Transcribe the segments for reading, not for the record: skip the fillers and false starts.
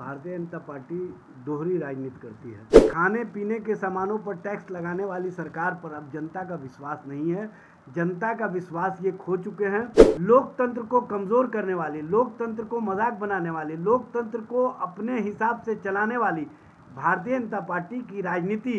Bharatiya Janata party दोहरी राजनीति करती है। खाने पीने के सामानों पर टैक्स लगाने वाली सरकार पर अब जनता का विश्वास नहीं है। जनता का विश्वास ये खो चुके हैं। लोकतंत्र को कमजोर करने वाली, लोकतंत्र को मजाक बनाने वाली, लोकतंत्र को अपने हिसाब से चलाने वाली भारतीय जनता पार्टी की राजनीति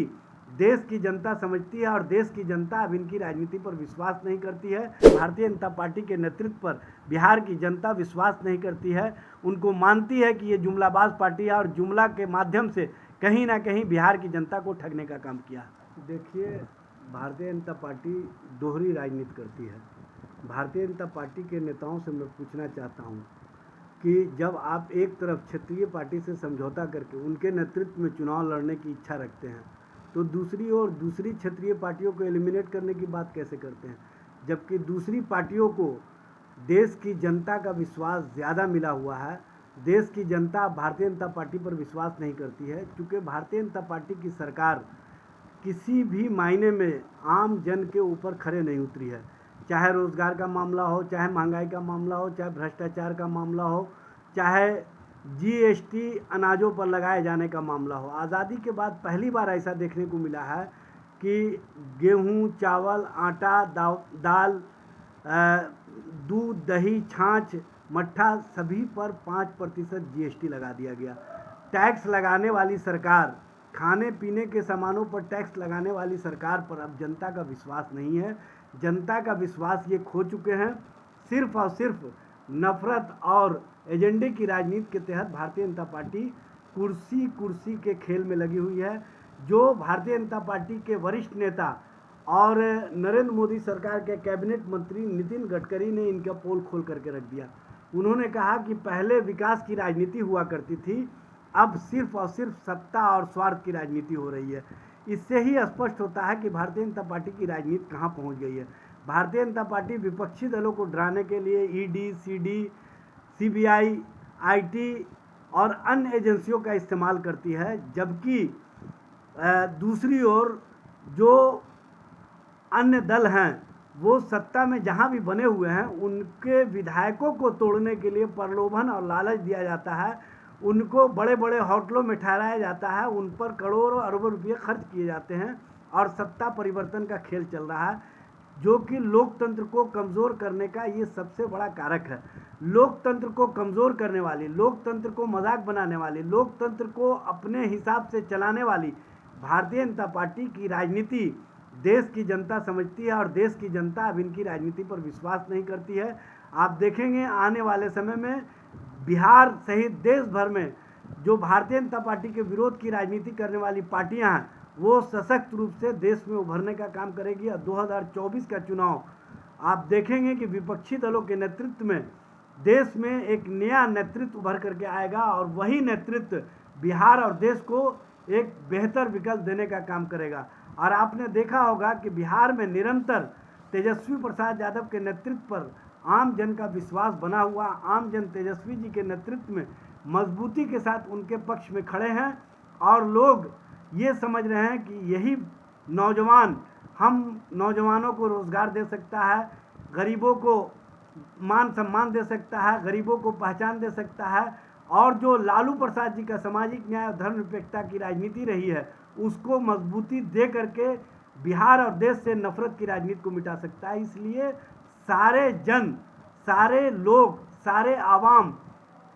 देश की जनता समझती है और देश की जनता अब इनकी राजनीति पर विश्वास नहीं करती है। भारतीय जनता पार्टी के नेतृत्व पर बिहार की जनता विश्वास नहीं करती है। उनको मानती है कि ये जुमलाबाज पार्टी है और जुमला के माध्यम से कहीं ना कहीं बिहार की जनता को ठगने का काम किया। देखिए, भारतीय जनता पार्टी दोहरी राजनीति करती है। भारतीय जनता पार्टी के नेताओं से मैं पूछना चाहता हूँ कि जब आप एक तरफ क्षेत्रीय पार्टी से समझौता करके उनके नेतृत्व में चुनाव लड़ने की इच्छा रखते हैं, तो दूसरी ओर दूसरी क्षेत्रीय पार्टियों को एलिमिनेट करने की बात कैसे करते हैं, जबकि दूसरी पार्टियों को देश की जनता का विश्वास ज़्यादा मिला हुआ है। देश की जनता भारतीय जनता पार्टी पर विश्वास नहीं करती है, क्योंकि भारतीय जनता पार्टी की सरकार किसी भी मायने में आम जन के ऊपर खड़े नहीं उतरी है। चाहे रोजगार का मामला हो, चाहे महंगाई का मामला हो, चाहे भ्रष्टाचार का मामला हो, चाहे जीएसटी अनाजों पर लगाए जाने का मामला हो। आज़ादी के बाद पहली बार ऐसा देखने को मिला है कि गेहूं, चावल, आटा, दाल, दूध, दही, छाछ, मट्ठा सभी पर 5% जीएसटी लगा दिया गया। टैक्स लगाने वाली सरकार, खाने पीने के सामानों पर टैक्स लगाने वाली सरकार पर अब जनता का विश्वास नहीं है। जनता का विश्वास ये खो चुके हैं। सिर्फ और सिर्फ नफरत और एजेंडे की राजनीति के तहत भारतीय जनता पार्टी कुर्सी के खेल में लगी हुई है। जो भारतीय जनता पार्टी के वरिष्ठ नेता और नरेंद्र मोदी सरकार के कैबिनेट मंत्री नितिन गडकरी ने इनका पोल खोल करके रख दिया। उन्होंने कहा कि पहले विकास की राजनीति हुआ करती थी, अब सिर्फ और सिर्फ सत्ता और स्वार्थ की राजनीति हो रही है। इससे ही स्पष्ट होता है कि भारतीय जनता पार्टी की राजनीति कहाँ पहुँच गई है। भारतीय जनता पार्टी विपक्षी दलों को डराने के लिए ईडी, सीडी, सीबीआई, आईटी और अन्य एजेंसियों का इस्तेमाल करती है, जबकि दूसरी ओर जो अन्य दल हैं वो सत्ता में जहां भी बने हुए हैं उनके विधायकों को तोड़ने के लिए प्रलोभन और लालच दिया जाता है। उनको बड़े बड़े होटलों में ठहराया जाता है, उन पर करोड़ों अरबों रुपये खर्च किए जाते हैं और सत्ता परिवर्तन का खेल चल रहा है, जो कि लोकतंत्र को कमज़ोर करने का ये सबसे बड़ा कारक है। लोकतंत्र को कमज़ोर करने वाली, लोकतंत्र को मजाक बनाने वाली, लोकतंत्र को अपने हिसाब से चलाने वाली भारतीय जनता पार्टी की राजनीति देश की जनता समझती है और देश की जनता अब इनकी राजनीति पर विश्वास नहीं करती है। आप देखेंगे आने वाले समय में बिहार सहित देश भर में जो भारतीय जनता पार्टी के विरोध की राजनीति करने वाली पार्टियां हैं वो सशक्त रूप से देश में उभरने का काम करेगी। और 2024 का चुनाव आप देखेंगे कि विपक्षी दलों के नेतृत्व में देश में एक नया नेतृत्व उभर करके आएगा और वही नेतृत्व बिहार और देश को एक बेहतर विकल्प देने का काम करेगा। और आपने देखा होगा कि बिहार में निरंतर तेजस्वी प्रसाद यादव के नेतृत्व पर आम जन का विश्वास बना हुआ। आम जन तेजस्वी जी के नेतृत्व में मजबूती के साथ उनके पक्ष में खड़े हैं और लोग ये समझ रहे हैं कि यही नौजवान हम नौजवानों को रोज़गार दे सकता है, गरीबों को मान सम्मान दे सकता है, गरीबों को पहचान दे सकता है और जो लालू प्रसाद जी का सामाजिक न्याय और धर्मनिरपेक्षता की राजनीति रही है उसको मजबूती दे करके बिहार और देश से नफरत की राजनीति को मिटा सकता है। इसलिए सारे जन, सारे लोग, सारे आवाम,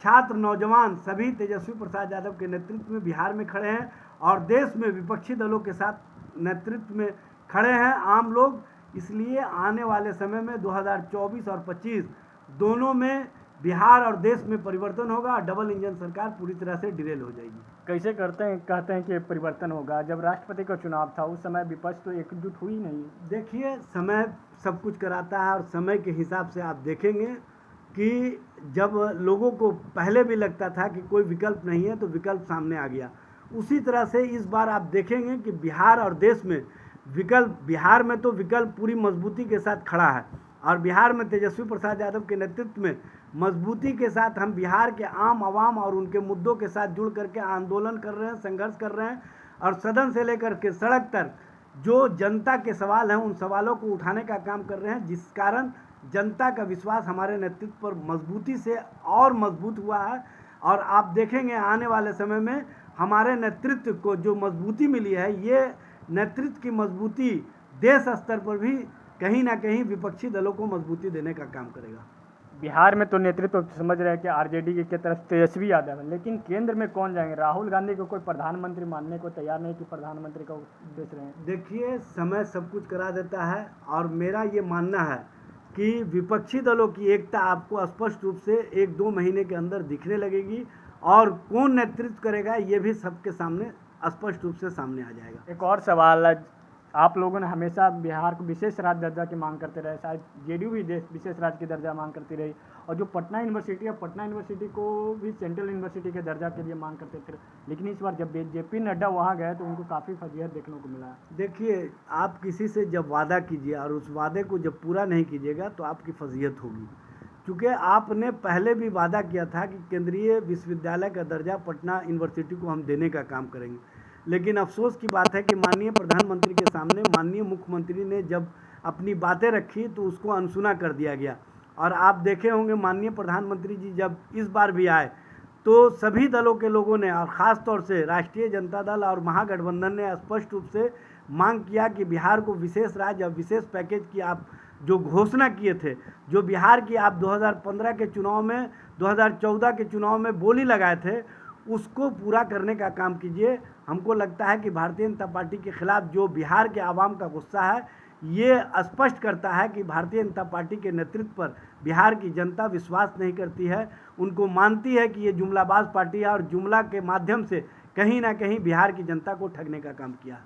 छात्र, नौजवान सभी तेजस्वी प्रसाद यादव के नेतृत्व में बिहार में खड़े हैं और देश में विपक्षी दलों के साथ नेतृत्व में खड़े हैं आम लोग। इसलिए आने वाले समय में 2024 और 25 दोनों में बिहार और देश में परिवर्तन होगा और डबल इंजन सरकार पूरी तरह से डिरेल हो जाएगी। कैसे कहते हैं कि परिवर्तन होगा? जब राष्ट्रपति का चुनाव था उस समय विपक्ष तो एकजुट हुई नहीं। देखिए, समय सब कुछ कराता है और समय के हिसाब से आप देखेंगे कि जब लोगों को पहले भी लगता था कि कोई विकल्प नहीं है तो विकल्प सामने आ गया। उसी तरह से इस बार आप देखेंगे कि बिहार और देश में विकल्प, बिहार में तो विकल्प पूरी मजबूती के साथ खड़ा है और बिहार में तेजस्वी प्रसाद यादव के नेतृत्व में मजबूती के साथ हम बिहार के आम आवाम और उनके मुद्दों के साथ जुड़ करके आंदोलन कर रहे हैं, संघर्ष कर रहे हैं और सदन से लेकर के सड़क तक जो जनता के सवाल हैं उन सवालों को उठाने का काम कर रहे हैं, जिस कारण जनता का विश्वास हमारे नेतृत्व पर मजबूती से और मजबूत हुआ है। और आप देखेंगे आने वाले समय में हमारे नेतृत्व को जो मजबूती मिली है, ये नेतृत्व की मजबूती देश स्तर पर भी कहीं ना कहीं विपक्षी दलों को मजबूती देने का काम करेगा। बिहार में तो नेतृत्व समझ रहे हैं कि आरजेडी की तरफ तेजस्वी यादव है, लेकिन केंद्र में कौन जाएंगे? राहुल गांधी को कोई प्रधानमंत्री मानने को तैयार नहीं कि प्रधानमंत्री को देख रहे हैं। देखिए, समय सब कुछ करा देता है और मेरा ये मानना है कि विपक्षी दलों की एकता आपको स्पष्ट रूप से 1-2 महीने के अंदर दिखने लगेगी और कौन नेतृत्व करेगा ये भी सबके सामने स्पष्ट रूप से सामने आ जाएगा। एक और सवाल है, आप लोगों ने हमेशा बिहार को विशेष राज्य दर्जा की मांग करते रहे, शायद जेडीयू भी विशेष राज्य की दर्जा मांग करती रही, और जो पटना यूनिवर्सिटी है, पटना यूनिवर्सिटी को भी सेंट्रल यूनिवर्सिटी के दर्जा के लिए मांग करते थे, लेकिन इस बार जब जेपी नड्डा वहाँ गए तो उनको काफ़ी फजीहत देखने को मिला। देखिए, आप किसी से जब वादा कीजिए और उस वादे को जब पूरा नहीं कीजिएगा तो आपकी फजीहत होगी, क्योंकि आपने पहले भी वादा किया था कि केंद्रीय विश्वविद्यालय का दर्जा पटना यूनिवर्सिटी को हम देने का काम करेंगे, लेकिन अफसोस की बात है कि माननीय प्रधानमंत्री के सामने माननीय मुख्यमंत्री ने जब अपनी बातें रखी तो उसको अनसुना कर दिया गया। और आप देखे होंगे माननीय प्रधानमंत्री जी जब इस बार भी आए तो सभी दलों के लोगों ने और ख़ास तौर से राष्ट्रीय जनता दल और महागठबंधन ने स्पष्ट रूप से मांग किया कि बिहार को विशेष राज्य और विशेष पैकेज की आप जो घोषणा किए थे, जो बिहार की आप 2015 के चुनाव में, 2014 के चुनाव में बोली लगाए थे, उसको पूरा करने का काम कीजिए। हमको लगता है कि भारतीय जनता पार्टी के खिलाफ जो बिहार के आवाम का गुस्सा है, ये स्पष्ट करता है कि भारतीय जनता पार्टी के नेतृत्व पर बिहार की जनता विश्वास नहीं करती है। उनको मानती है कि ये जुमलाबाज पार्टी है और जुमला के माध्यम से कहीं ना कहीं बिहार की जनता को ठगने का काम किया।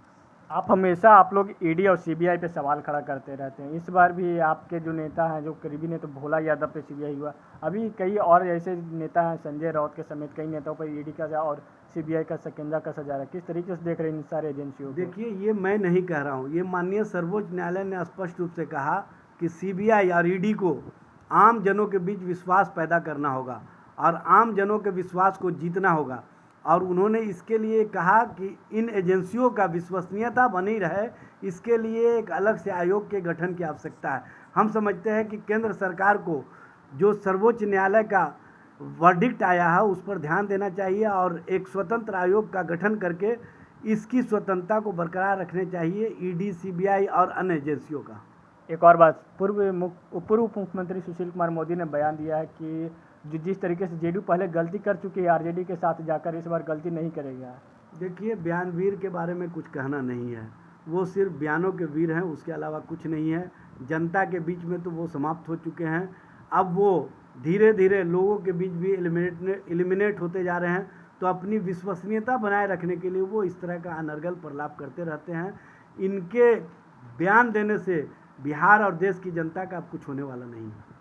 आप हमेशा आप लोग ईडी और सीबीआई पे सवाल खड़ा करते रहते हैं, इस बार भी आपके जो नेता हैं, जो करीबी नेता भोला यादव पे सीबीआई हुआ, अभी कई और ऐसे नेता हैं, संजय राउत के समेत कई नेताओं पर ईडी का और सीबीआई का शिकंजा कसा जा रहा है। किस तरीके से देख रहे हैं इन सारे एजेंसियों को? देखिए, ये मैं नहीं कह रहा हूँ, ये माननीय सर्वोच्च न्यायालय ने स्पष्ट रूप से कहा कि सीबीआई और ईडी को आम जनों के बीच विश्वास पैदा करना होगा और आम जनों के विश्वास को जीतना होगा। और उन्होंने इसके लिए कहा कि इन एजेंसियों का विश्वसनीयता बनी रहे, इसके लिए एक अलग से आयोग के गठन की आवश्यकता है। हम समझते हैं कि केंद्र सरकार को जो सर्वोच्च न्यायालय का वर्डिक्ट आया है उस पर ध्यान देना चाहिए और एक स्वतंत्र आयोग का गठन करके इसकी स्वतंत्रता को बरकरार रखने चाहिए, ईडी, सीबीआई और अन्य एजेंसियों का। एक और बात, पूर्व उप मुख्यमंत्री सुशील कुमार मोदी ने बयान दिया है कि जिस तरीके से जेडीयू पहले गलती कर चुकी है आरजेडी के साथ जाकर, इस बार गलती नहीं करेगा। देखिए, बयानवीर के बारे में कुछ कहना नहीं है, वो सिर्फ बयानों के वीर हैं, उसके अलावा कुछ नहीं है। जनता के बीच में तो वो समाप्त हो चुके हैं, अब वो धीरे धीरे लोगों के बीच भी एलिमिनेट होते जा रहे हैं। तो अपनी विश्वसनीयता बनाए रखने के लिए वो इस तरह का अनर्गल प्रलाप करते रहते हैं। इनके बयान देने से बिहार और देश की जनता का अब कुछ होने वाला नहीं है।